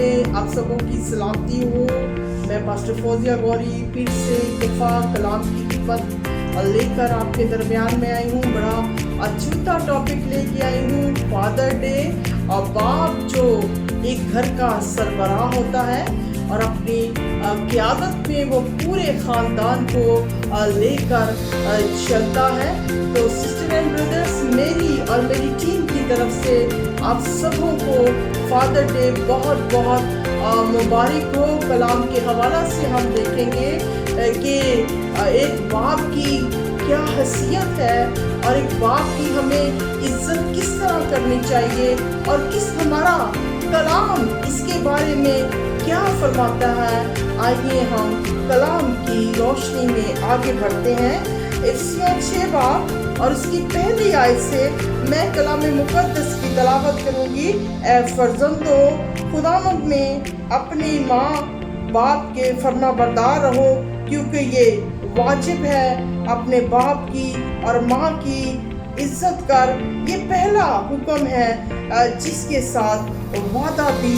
में आप सबों की सलामती हो। मैं पास्टर फौजिया गौरी फिर से एक दफ़ा कलाम की खिदमत लेकर आपके दरमियान में आई हूँ। बड़ा अछूता टॉपिक लेके आई हूँ, फादर डे। और बाप जो एक घर का सरबराह होता है और अपनी क़यादत में वो पूरे ख़ानदान को लेकर चलता है। तो सिस्टर एंड ब्रदर्स, मेरी और मेरी टीम की तरफ से आप सबों को फादर डे बहुत बहुत मुबारक हो। कलाम के हवाला से हम देखेंगे कि एक बाप की क्या हैसियत है और एक बाप की हमें इज्जत किस तरह करनी चाहिए और किस हमारा कलाम इसके बारे में क्या फरमाता है। आइए हम कलाम की रोशनी में आगे बढ़ते हैं। इफिसियों 6 बाब और उसकी पहली आयत से मैं कलाम मुक़द्दस की तलावत करूँगी। ए फर्जंदो, खुदावंद में अपनी माँ बाप के फरमाबरदार रहो, क्योंकि ये वाजिब है। अपने बाप की और माँ की इज्जत कर, ये पहला हुक्म है जिसके साथ वादा भी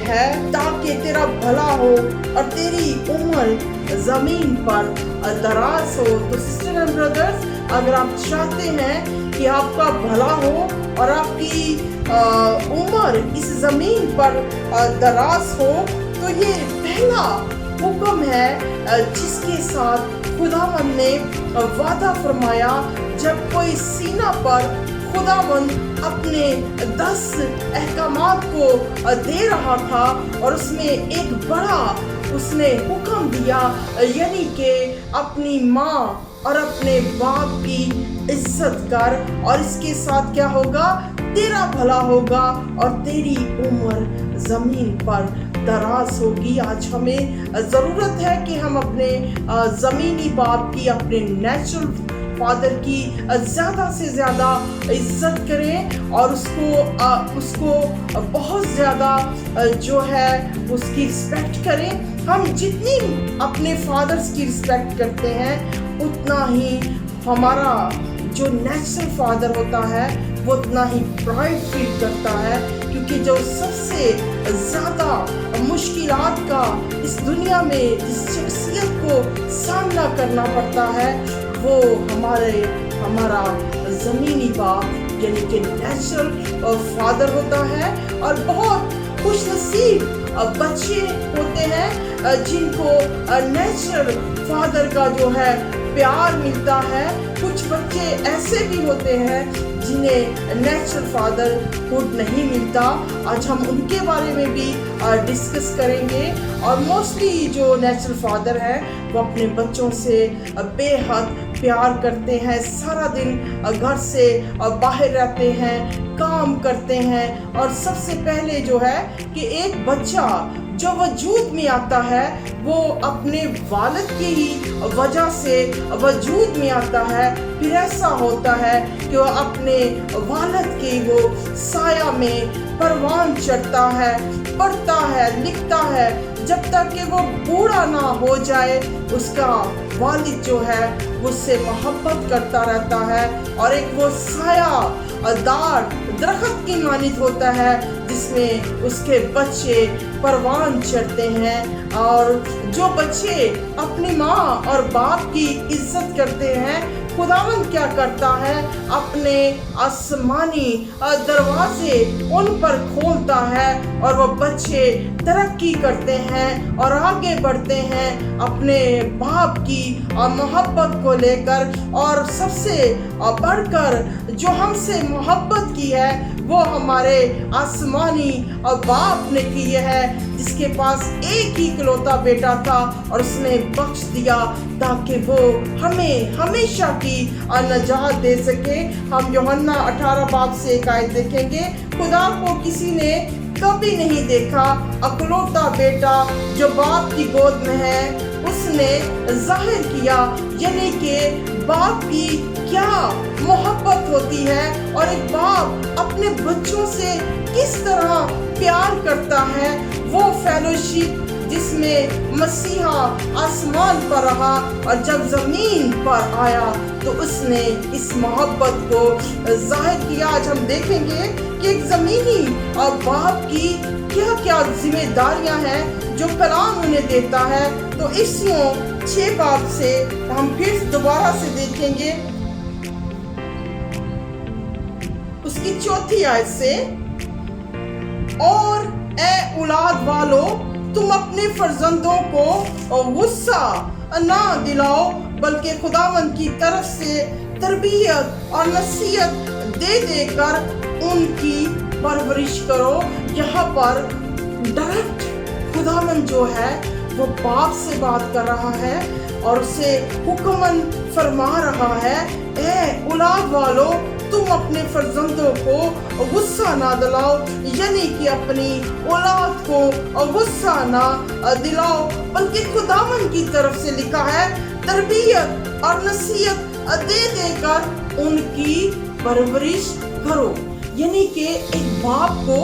है, ताकि तेरा भला हो और तेरी उम्र ज़मीन पर दराज हो। तो सिस्टर एंड ब्रदर्स, अगर आप चाहते हैं कि आपका भला हो और आपकी उम्र इस ज़मीन पर दराज हो, तो ये पहला हुक्म है जिसके साथ खुदावंद ने वादा फरमाया। जब कोई सीना पर खुदावंद अपने 10 अहकामात को दे रहा था और उसमें एक बड़ा उसने हुक्म दिया, यानी कि अपनी माँ और अपने बाप की इज्जत कर, और इसके साथ क्या होगा, तेरा भला होगा और तेरी उम्र ज़मीन पर दराज होगी। आज हमें ज़रूरत है कि हम अपने ज़मीनी बाप की, अपने नेचुरल फादर की ज़्यादा से ज़्यादा इज्जत करें और उसको बहुत ज़्यादा जो है उसकी रिस्पेक्ट करें। हम जितनी अपने फादर्स की रिस्पेक्ट करते हैं, उतना ही हमारा जो नेचुरल फादर होता है वो उतना ही प्राइड फील करता है, क्योंकि जो सबसे ज़्यादा मुश्किलात का इस दुनिया में जिस शख्सियत को सामना करना पड़ता है वो हमारा ज़मीनी बाप यानी कि नेचुरल फादर होता है। और बहुत खुशनसीब बच्चे होते हैं जिनको नेचुरल फादर का जो है प्यार मिलता है। कुछ बच्चे ऐसे भी होते हैं जिन्हें नेचुरल फादर हुड नहीं मिलता। आज हम उनके बारे में भी डिस्कस करेंगे। और मोस्टली जो नेचुरल फादर हैं वो अपने बच्चों से बेहद प्यार करते हैं, सारा दिन घर से बाहर रहते हैं, काम करते हैं। और सबसे पहले जो है कि एक बच्चा जो वजूद में आता है वो अपने वालिद की ही वजह से वजूद में आता है। फिर ऐसा होता है कि वो अपने वालिद के वो साया में परवान चढ़ता है, पढ़ता है, लिखता है, जब तक कि वो बूढ़ा ना हो जाए। उसका वालिद जो है उससे मोहब्बत करता रहता है और एक वो साया दार दरख्त की मानित होता है जिसमें उसके बच्चे परवान चढ़ते हैं। और जो बच्चे अपनी माँ और बाप की इज्जत करते हैं, खुदावंद क्या करता है, अपने आसमानी दरवाजे उन पर खोलता है और वो बच्चे तरक्की करते हैं और आगे बढ़ते हैं अपने बाप की मोहब्बत को लेकर। और सबसे बढ़कर जो हमसे मोहब्बत की है वो हमारे आसमानी बाप ने की है, जिसके पास एक ही इकलौता बेटा था और उसने बख्श दिया ताकि वो हमें हमेशा की नजात दे सके। हम यूहन्ना 18 बाब से एक आयत देखेंगे। खुदा को किसी ने कभी नहीं देखा, अकलौता बेटा जो बाप की गोद में है उसने जाहिर किया, यानी कि बाप की क्या मोहब्बत होती है और एक बाप अपने बच्चों से किस तरह प्यार करता है। वो फेलोशिप जिसमें मसीहा आसमान पर रहा और जब ज़मीन पर आया तो उसने इस मोहब्बत को जाहिर किया। आज हम देखेंगे कि एक ज़मीनी और बाप की क्या क्या जिम्मेदारियां हैं जो कलाम उन्हें देता है। तो इफ्सियों 6 बाब से हम फिर दोबारा से देखेंगे उसकी 4थी आयत से, और ए औलाद वालो, तुम अपने फर्जंदों को गुस्सा ना दिलाओ, बल्कि खुदावंद की तरफ से तरबियत और नसीहत दे देकर उनकी परवरिश करो। यहाँ पर डायरेक्ट खुदावंद जो है वो बाप से बात कर रहा है और उसे हुक्मन फरमा रहा है, ए औलाद वालो, तुम अपने फर्जंदों को गुस्सा ना दिलाओ, यानी कि अपनी औलाद को गुस्सा ना दिलाओ, बल्कि खुदावंद की तरफ से लिखा है तरबियत और नसीहत दे देकर उनकी परवरिश करो। यानी कि एक बाप को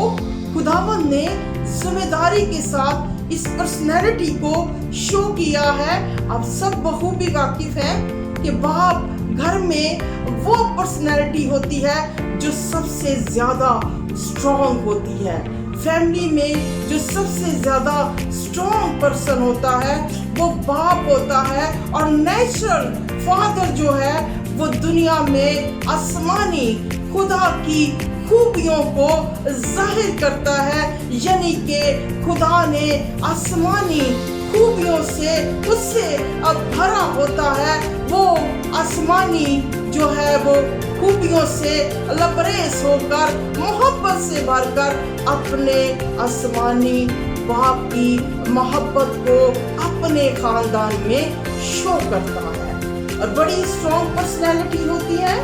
खुदावंद ने जिम्मेदारी के साथ इस पर्सनैलिटी को शो किया है। आप सब बखूबी वाकिफ हैं कि बाप घर में वो पर्सनैलिटी होती है जो सबसे ज्यादा स्ट्रॉन्ग होती है। फैमिली में जो सबसे ज्यादा स्ट्रॉन्ग पर्सन होता है वो बाप होता है, और नेचुरल फादर जो है वो दुनिया में आसमानी खुदा की खूबियों को जाहिर करता है। यानी कि खुदा ने आसमानी खूबियों से उससे अब भरा होता है, वो आसमानी जो है वो खूबियों से लबरेज होकर मोहब्बत से भरकर अपने आसमानी बाप की मोहब्बत को अपने खानदान में शो करता है। और बड़ी स्ट्रॉन्ग पर्सनैलिटी होती है,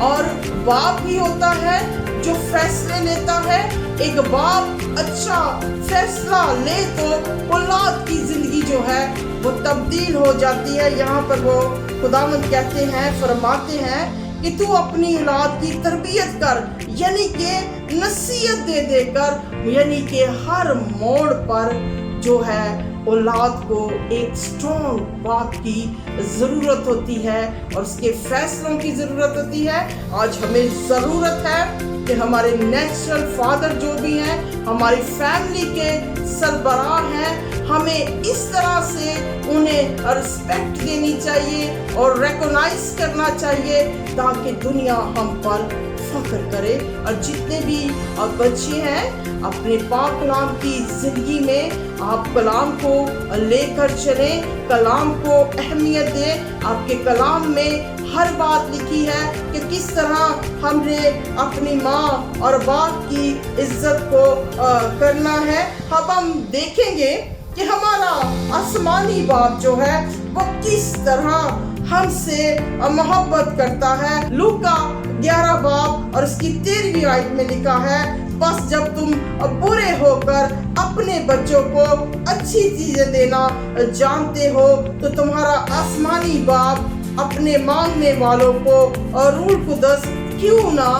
और बाप ही होता है जो फैसले लेता है। एक बाप अच्छा फैसला ले तो औलाद की जिंदगी जो है वो तब्दील हो जाती है। यहाँ पर वो खुदावंद कहते हैं, फरमाते हैं कि तू अपनी औलाद की तरबियत कर, यानी कि नसीहत दे देकर, यानी कि हर मोड़ पर जो है औलाद को एक स्ट्रॉन्ग बाप की ज़रूरत होती है और उसके फैसलों की ज़रूरत होती है। आज हमें ज़रूरत है कि हमारे नेचुरल फादर जो भी हैं, हमारी फैमिली के सरबराह हैं, हमें इस तरह से उन्हें रिस्पेक्ट देनी चाहिए और रिकॉग्नाइज करना चाहिए ताकि दुनिया हम पर फख्र करे। और जितने भी बच्चे हैं अपने पाक कलाम की जिंदगी में आप कलाम को लेकर चलें, कलाम को अहमियत दें। आपके कलाम में हर बात लिखी है कि किस तरह हमने अपनी माँ और बाप की इज्जत को करना है। अब हम देखेंगे कि हमारा आसमानी बाप जो है वो किस तरह हमसे मोहब्बत करता है। लूका 11 बाब और उसकी 13वीं आयत में लिखा है, बस जब तुम बुरे होकर अपने बच्चों को अच्छी चीजें देना जानते हो तो तुम्हारा आसमानी बाप अपने मांगने वालों को रूह कुदस क्यों ना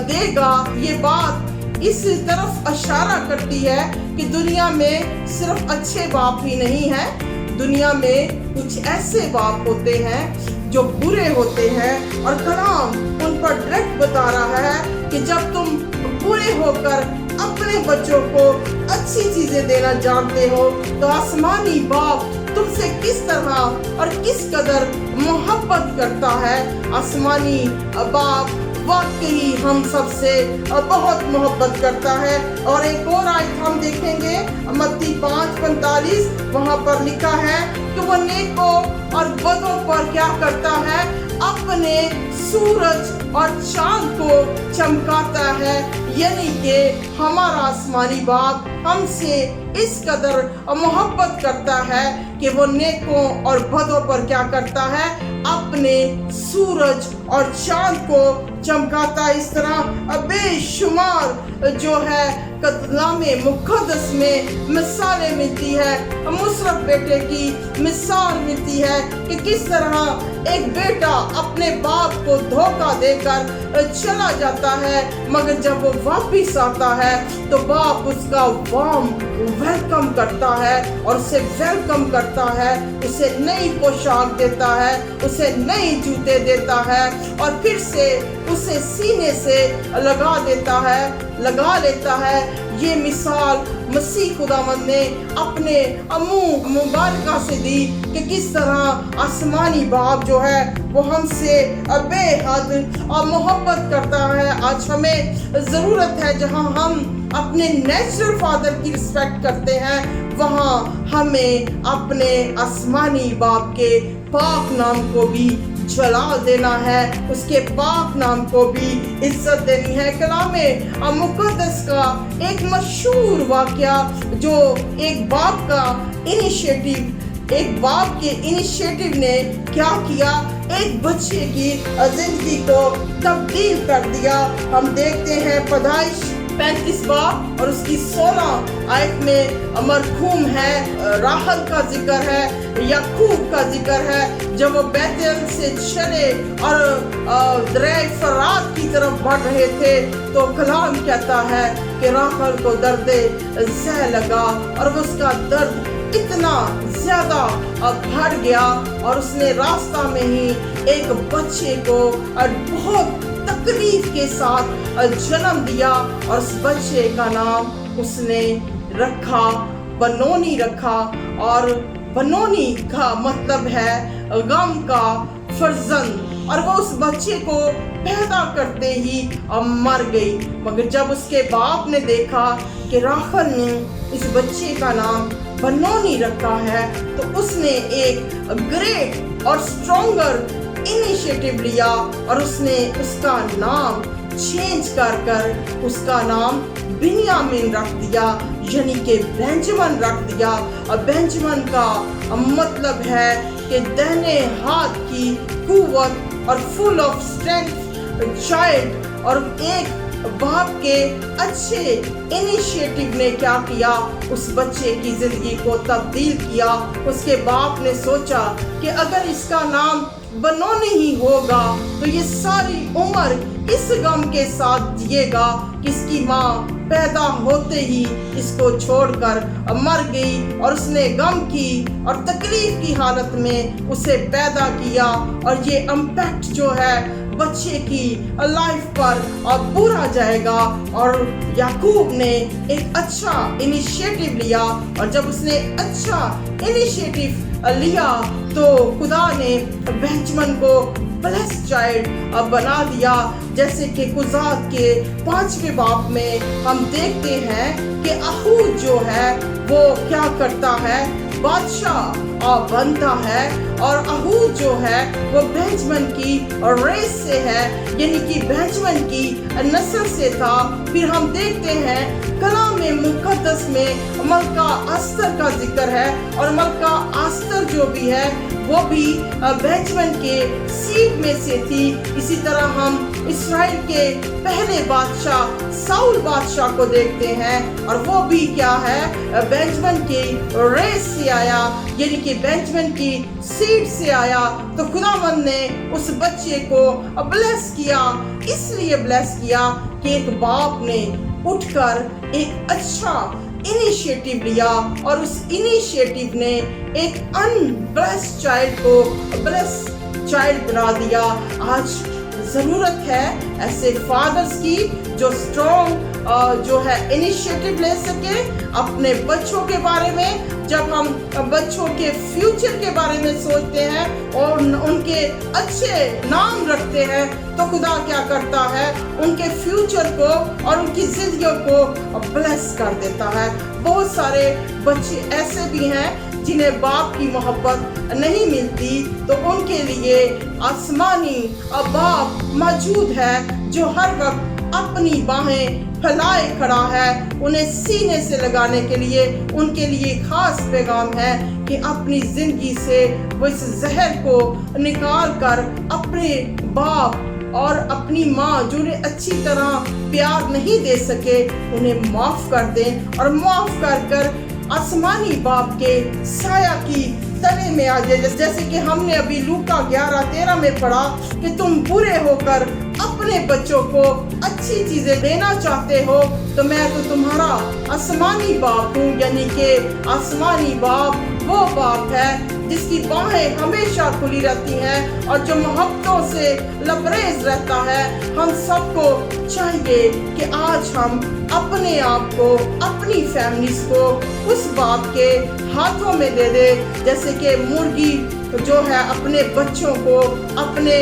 देगा। ये बात इस तरफ इशारा करती है कि दुनिया में सिर्फ अच्छे बाप ही नहीं है, दुनिया में कुछ ऐसे बाप होते हैं जो बुरे होते हैं। और कलाम उन पर डायरेक्ट बता रहा है कि जब तुम बुरे होकर अपने बच्चों को अच्छी चीजें देना जानते हो तो आसमानी बाप तुमसे किस तरह और किस कदर मोहब्बत करता है। आसमानी बाप वाकई हम सबसे बहुत मोहब्बत करता है। और एक और आयत हम देखेंगे मत्ती 5:45, वहाँ पर लिखा है कि वो नेकों और बदों पर क्या करता है, अपने सूरज और चांद को चमकाता है। यानी कि हमारा आसमानी बाप हमसे इस कदर मोहब्बत करता है कि वो नेकों और बदों पर क्या करता है, अपने सूरज और चांद को चमकाता। इस तरह बेशुमार जो है कलामे मुक़द्दस में मिसालें मिलती है। मुशर्रफ बेटे की मिसाल मिलती है कि किस तरह एक बेटा अपने बाप को धोखा देकर चला जाता है, मगर जब वो वापिस आता है तो बाप उसका वार्म वेलकम करता है और उसे वेलकम करता है, उसे नई पोशाक देता है, उसे नई जूते देता है और फिर से उसे सीने से लगा लेता है। ये मिसाल मसीह खुदावंद ने अपने मुंह मुबारका से दी कि किस तरह आसमानी बाप जो है वो हमसे बेहद मोहब्बत करता है। आज हमें ज़रूरत है जहां हम अपने नेचुरल फादर की रिस्पेक्ट करते हैं, वहाँ हमें अपने आसमानी बाप के पाक नाम को भी जलाल देना है, उसके पाक नाम को भी इज्जत देनी है। कलामे मुक़द्दस का एक मशहूर वाक़या जो एक बाप के इनिशिएटिव ने क्या किया, एक बच्चे की जिंदगी को तब्दील कर दिया। हम देखते हैं पैदाइश 35 बाब और उसकी 16 आयत में मरहूम है राहल का जिक्र है, याकूब का जिक्र है। जब वो बैतल से चले और दरिया फरात की तरफ बढ़ रहे थे तो कलाम कहता है कि राहल को दर्द ज़ह लगा और उसका दर्द इतना ज़्यादा बढ़ गया और उसने रास्ता में ही एक बच्चे को बहुत तकलीफ के साथ जन्म दिया और उस बच्चे का नाम उसने रखा बनोनी रखा। और बनोनी का मतलब है गम का फर्जंद, और वो उस बच्चे को पैदा करते ही मर गई। मगर जब उसके बाप ने देखा कि राहल ने इस बच्चे का नाम बनोनी रखा है तो उसने एक ग्रेट और स्ट्रॉन्गर इनिशिएटिव लिया और उसने उसका नाम चेंज कर उसका नाम बिन्यामीन रख दिया, यानी कि बेंजामिन रख दिया। और बेंजामिन का मतलब है कि दाहिने हाथ की कुव्वत और फुल ऑफ स्ट्रेंथ चाइल्ड। और एक बाप के अच्छे इनिशिएटिव ने क्या किया, उस बच्चे की जिंदगी को तब्दील किया। उसके बाप ने सोचा कि अगर इसका नाम बनोनी ही होगा तो ये सारी उम्र इस गम के साथ जिएगा कि इसकी माँ पैदा होते ही इसको छोड़कर मर गई और उसने गम की और तकलीफ की हालत में उसे पैदा किया। और ये इम्पैक्ट जो है बच्चे की लाइफ पर बुरा जाएगा। और याकूब ने एक अच्छा इनिशिएटिव लिया और जब उसने अच्छा इनिशिएटिव लिया तो खुदा ने बेंजामिन को ब्लेस्ड चाइल्ड बना दिया। जैसे कि कुजात के 5वें बाब में हम देखते हैं कि अहूद जो है वो क्या करता है, बादशाह बनता है। और अहूद जो है वो बेंजामिन की रेस से है, यानी कि बेंजामिन की नस्ल से था। फिर हम देखते हैं कलाम मुक़द्दस में मलका अस्तर का जिक्र है और मलका अस्तर जो भी है वो भी बेंजामिन के सीड में से थी। इसी तरह हम इस्राएल के पहले बादशाह साउल बादशाह को देखते हैं और वो भी क्या है, बेंजामिन की रेस से आया, यानी कि बेंजामिन की सीड से आया। तो खुदावंद ने उस बच्चे को ब्लेस किया, इसलिए ब्लेस किया कि एक बाप ने उठकर एक अच्छा इनिशिएटिव लिया और उस इनिशिएटिव ने एक अनब्लेस्ड चाइल्ड को ब्लेस्ड चाइल्ड बना दिया। आज ज़रूरत है ऐसे फादर्स की जो स्ट्रॉन्ग जो है इनिशिएटिव ले सके अपने बच्चों के बारे में। जब हम बच्चों के फ्यूचर के बारे में सोचते हैं और उनके अच्छे नाम रखते हैं तो खुदा क्या करता है, उनके फ्यूचर को और उनकी जिंदगियों को ब्लेस कर देता है। बहुत सारे बच्चे ऐसे भी हैं जिन्हें बाप की मोहब्बत नहीं मिलती, तो उनके लिए आसमानी बाप मौजूद है जो हर वक्त अपनी बाहें फैलाए खड़ा है उन्हें सीने से लगाने के लिए। उनके लिए खास पैगाम है कि अपनी जिंदगी से वो इस जहर को निकाल कर अपने बाप और अपनी माँ जो उन्हें अच्छी तरह प्यार नहीं दे सके उन्हें माफ़ कर दें और माफ़ कर आसमानी बाप के साया की तले में आ जाए। जैसे कि हमने अभी लूका 11:13 में पढ़ा कि तुम बुरे होकर अपने बच्चों को अच्छी चीजें देना चाहते हो तो मैं तो तुम्हारा आसमानी बाप हूँ। यानी कि आसमानी बाप वो बाप है जिसकी बाहें हमेशा खुली रहती हैं और जो मोहब्बतों से लबरेज रहता है। हम सबको चाहिए कि आज हम अपने आप को, अपनी फैमिलीज को उस बाप के हाथों में दे दे, जैसे कि मुर्गी जो है अपने बच्चों को अपने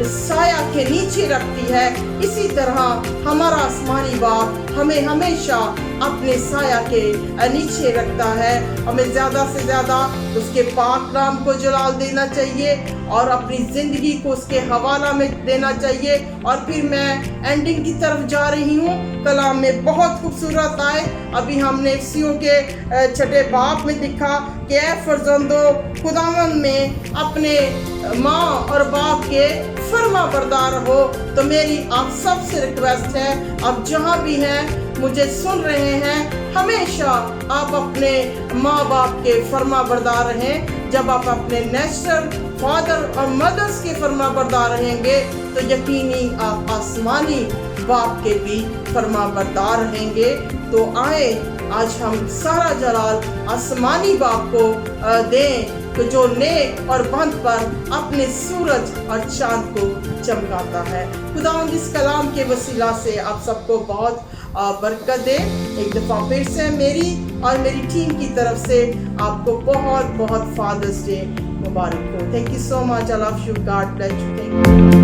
साया के नीचे रखती है, इसी तरह हमारा आसमानी बाप हमें हमेशा अपने साया के नीचे रखता है। हमें ज़्यादा से ज़्यादा उसके पाक नाम को जलाल देना चाहिए और अपनी ज़िंदगी को उसके हवाला में देना चाहिए। और फिर मैं एंडिंग की तरफ जा रही हूँ। कलाम में बहुत खूबसूरत आए, अभी हमने इफ्सियों के छठे बाब में देखा कि ऐ फर्जंदो खुदावन में अपने माँ और बाप के फर्मा बरदार हो। तो मेरी आप सबसे रिक्वेस्ट है, आप जहाँ भी हैं मुझे सुन रहे हैं, हमेशा आप अपने माँ बाप के फर्मा बरदार रहें। जब आप अपने नेचुरल फादर और मदर्स के फर्मा बरदार रहेंगे तो यकीनी आप आसमानी बाप के भी फर्मा बरदार रहेंगे। तो आए आज हम सारा जलाल आसमानी बाप को दें, तो जो नेक और बंद पर अपने सूरज और चांद को चमकाता है। खुदावंद इस कलाम के वसीला से आप सबको बहुत बरकत दे। एक दफ़ा फिर से मेरी और मेरी टीम की तरफ से आपको बहुत बहुत फादर्स डे मुबारक हो। Thank you so much. I love you. God bless you. Thank you.